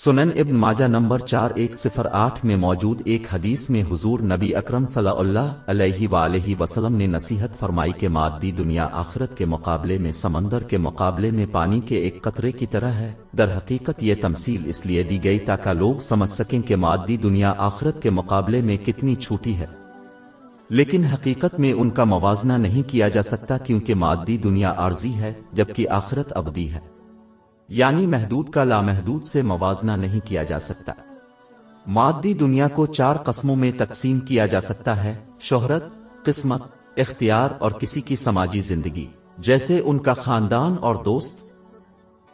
سنن ابن ماجہ نمبر 4108 میں موجود ایک حدیث میں حضور نبی اکرم صلی اللہ علیہ وآلہ وسلم نے نصیحت فرمائی کہ مادی دنیا آخرت کے مقابلے میں سمندر کے مقابلے میں پانی کے ایک قطرے کی طرح ہے۔ در حقیقت یہ تمثیل اس لیے دی گئی تاکہ لوگ سمجھ سکیں کہ مادی دنیا آخرت کے مقابلے میں کتنی چھوٹی ہے، لیکن حقیقت میں ان کا موازنہ نہیں کیا جا سکتا، کیونکہ مادی دنیا عارضی ہے جبکہ آخرت ابدی ہے، یعنی محدود کا لامحدود سے موازنہ نہیں کیا جا سکتا۔ مادی دنیا کو 4 قسموں میں تقسیم کیا جا سکتا ہے: شہرت، قسمت، اختیار اور کسی کی سماجی زندگی، جیسے ان کا خاندان اور دوست۔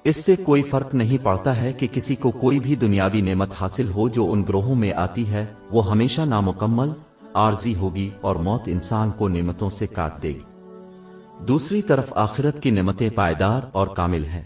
اس سے کوئی فرق نہیں پڑتا ہے کہ کسی کو کوئی بھی دنیاوی نعمت حاصل ہو جو ان گروہوں میں آتی ہے، وہ ہمیشہ نامکمل، عارضی ہوگی اور موت انسان کو نعمتوں سے کاٹ دے گی۔ دوسری طرف آخرت کی نعمتیں پائیدار اور کامل ہیں،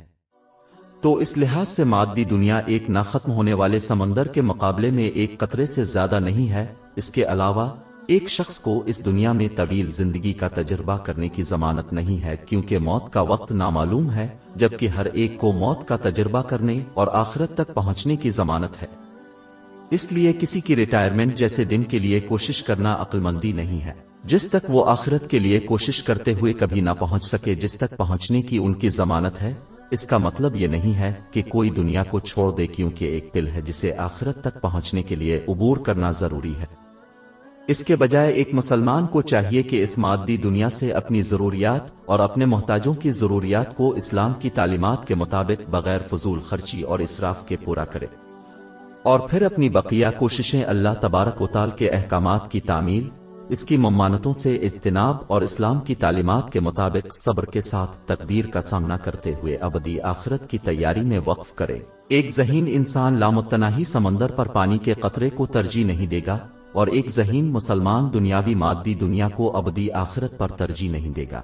تو اس لحاظ سے مادی دنیا ایک نہ ختم ہونے والے سمندر کے مقابلے میں ایک قطرے سے زیادہ نہیں ہے۔ اس کے علاوہ ایک شخص کو اس دنیا میں طویل زندگی کا تجربہ کرنے کی ضمانت نہیں ہے، کیونکہ موت کا وقت نامعلوم ہے، جبکہ ہر ایک کو موت کا تجربہ کرنے اور آخرت تک پہنچنے کی ضمانت ہے۔ اس لیے کسی کی ریٹائرمنٹ جیسے دن کے لیے کوشش کرنا عقل مندی نہیں ہے، جس تک وہ آخرت کے لیے کوشش کرتے ہوئے کبھی نہ پہنچ سکے جس تک پہنچنے کی ان کی ضمانت ہے۔ اس کا مطلب یہ نہیں ہے کہ کوئی دنیا کو چھوڑ دے، کیونکہ ایک پل ہے جسے آخرت تک پہنچنے کے لیے عبور کرنا ضروری ہے۔ اس کے بجائے ایک مسلمان کو چاہیے کہ اس مادی دنیا سے اپنی ضروریات اور اپنے محتاجوں کی ضروریات کو اسلام کی تعلیمات کے مطابق بغیر فضول خرچی اور اسراف کے پورا کرے، اور پھر اپنی بقیہ کوششیں اللہ تبارک و تعالی کے احکامات کی تعمیل، اس کی ممانعتوں سے اجتناب اور اسلام کی تعلیمات کے مطابق صبر کے ساتھ تقدیر کا سامنا کرتے ہوئے ابدی آخرت کی تیاری میں وقف کرے۔ ایک ذہین انسان لامتناہی سمندر پر پانی کے قطرے کو ترجیح نہیں دے گا، اور ایک ذہین مسلمان دنیاوی مادی دنیا کو ابدی آخرت پر ترجیح نہیں دے گا۔